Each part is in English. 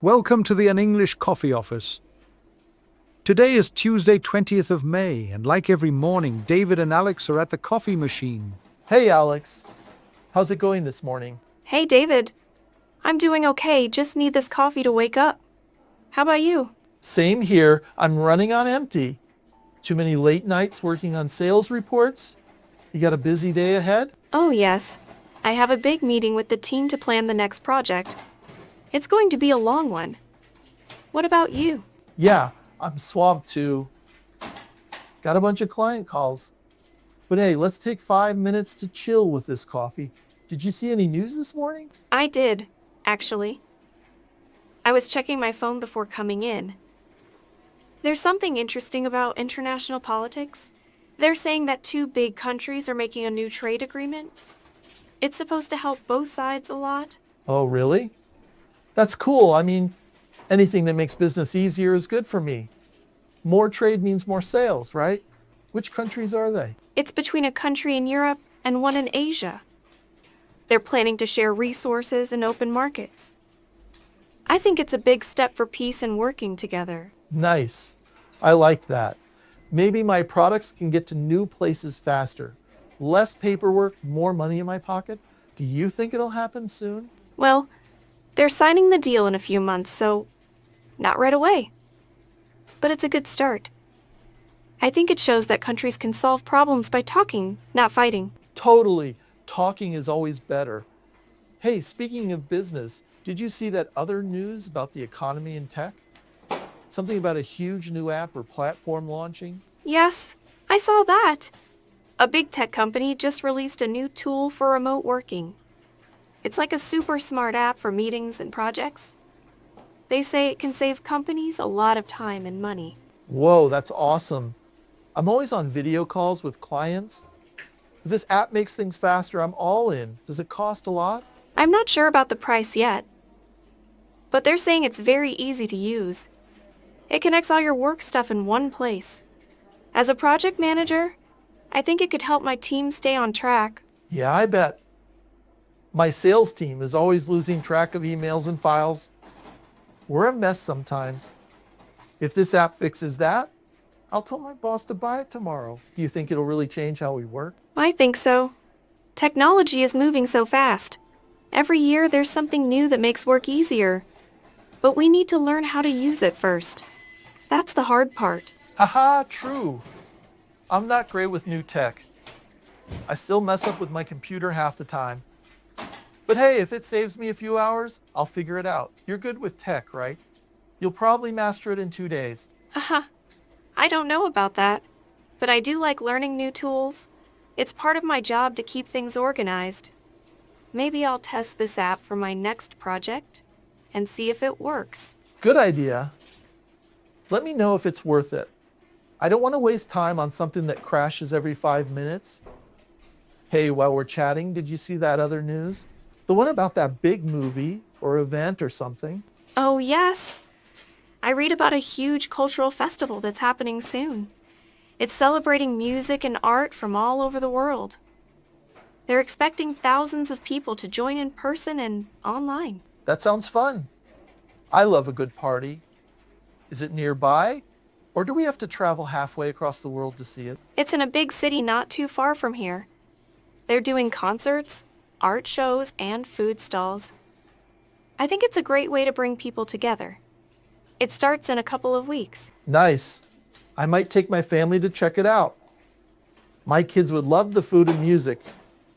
Welcome to the An English Coffee Office. Today is Tuesday, 20th of May, and like every morning, David and Alex are at the coffee machine. Hey, Alex. How's it going this morning? Hey, David. I'm doing okay, just need this coffee to wake up. How about you? Same here. I'm running on empty. Too many late nights working on sales reports? You got a busy day ahead? Oh, yes. I have a big meeting with the team to plan the next project. It's going to be a long one. What about you? Yeah, I'm swamped too. Got a bunch of client calls. But hey, let's take 5 minutes to chill with this coffee. Did you see any news this morning? I did, actually. I was checking my phone before coming in. There's something interesting about international politics. They're saying that two big countries are making a new trade agreement. It's supposed to help both sides a lot. Oh, really? That's cool. I mean, anything that makes business easier is good for me. More trade means more sales, right? Which countries are they? It's between a country in Europe and one in Asia. They're planning to share resources and open markets. I think it's a big step for peace and working together. Nice. I like that. Maybe my products can get to new places faster. Less paperwork, more money in my pocket. Do you think it'll happen soon? Well, they're signing the deal in a few months, so not right away. But it's a good start. I think it shows that countries can solve problems by talking, not fighting. Totally. Talking is always better. Hey, speaking of business, did you see that other news about the economy and tech? Something about a huge new app or platform launching? Yes, I saw that. A big tech company just released a new tool for remote working. It's like a super smart app for meetings and projects. They say it can save companies a lot of time and money. Whoa, that's awesome. I'm always on video calls with clients. If this app makes things faster, I'm all in. Does it cost a lot? I'm not sure about the price yet, but they're saying it's very easy to use. It connects all your work stuff in one place. As a project manager, I think it could help my team stay on track. Yeah, I bet. My sales team is always losing track of emails and files. We're a mess sometimes. If this app fixes that, I'll tell my boss to buy it tomorrow. Do you think it'll really change how we work? I think so. Technology is moving so fast. Every year there's something new that makes work easier. But we need to learn how to use it first. That's the hard part. Haha, true. I'm not great with new tech. I still mess up with my computer half the time. But hey, if it saves me a few hours, I'll figure it out. You're good with tech, right? You'll probably master it in 2 days. I don't know about that, but I do like learning new tools. It's part of my job to keep things organized. Maybe I'll test this app for my next project and see if it works. Good idea. Let me know if it's worth it. I don't want to waste time on something that crashes every 5 minutes. Hey, while we're chatting, did you see that other news? The one about that big movie or event or something. Oh, yes. I read about a huge cultural festival that's happening soon. It's celebrating music and art from all over the world. They're expecting thousands of people to join in person and online. That sounds fun. I love a good party. Is it nearby? Or do we have to travel halfway across the world to see it? It's in a big city not too far from here. They're doing concerts, art shows, and food stalls. I think it's a great way to bring people together. It starts in a couple of weeks. Nice. I might take my family to check it out. My kids would love the food and music.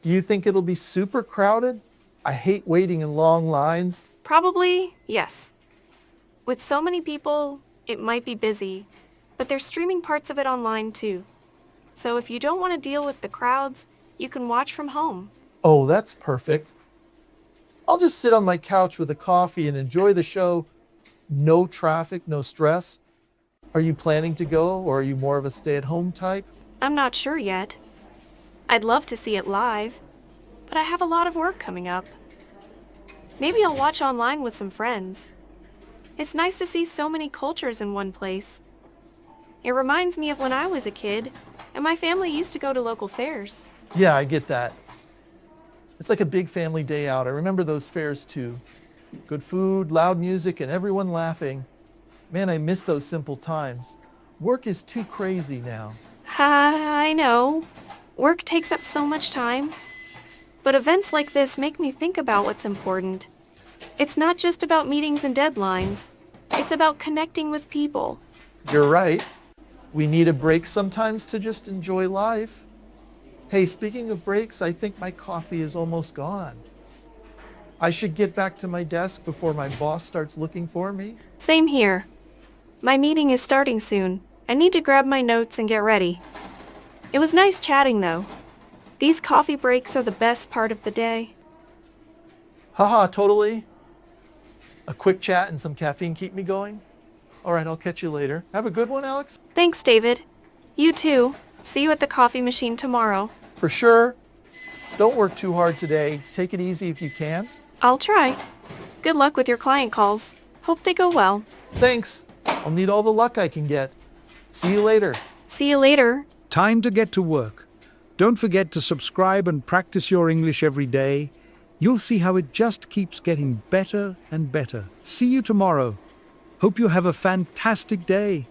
Do you think it'll be super crowded? I hate waiting in long lines. Probably, yes. With so many people, it might be busy, but they're streaming parts of it online too. So if you don't want to deal with the crowds, you can watch from home. Oh, that's perfect. I'll just sit on my couch with a coffee and enjoy the show. No traffic, no stress. Are you planning to go, or are you more of a stay-at-home type? I'm not sure yet. I'd love to see it live, but I have a lot of work coming up. Maybe I'll watch online with some friends. It's nice to see so many cultures in one place. It reminds me of when I was a kid, and my family used to go to local fairs. Yeah, I get that. It's like a big family day out. I remember those fairs too. Good food, loud music, and everyone laughing. Man, I miss those simple times. Work is too crazy now. I know. Work takes up so much time. But events like this make me think about what's important. It's not just about meetings and deadlines. It's about connecting with people. You're right. We need a break sometimes to just enjoy life. Hey, speaking of breaks, I think my coffee is almost gone. I should get back to my desk before my boss starts looking for me. Same here. My meeting is starting soon. I need to grab my notes and get ready. It was nice chatting, though. These coffee breaks are the best part of the day. Haha, totally. A quick chat and some caffeine keep me going. All right, I'll catch you later. Have a good one, Alex. Thanks, David. You too. See you at the coffee machine tomorrow. For sure. Don't work too hard today. Take it easy if you can. I'll try. Good luck with your client calls. Hope they go well. Thanks. I'll need all the luck I can get. See you later. See you later. Time to get to work. Don't forget to subscribe and practice your English every day. You'll see how it just keeps getting better and better. See you tomorrow. Hope you have a fantastic day.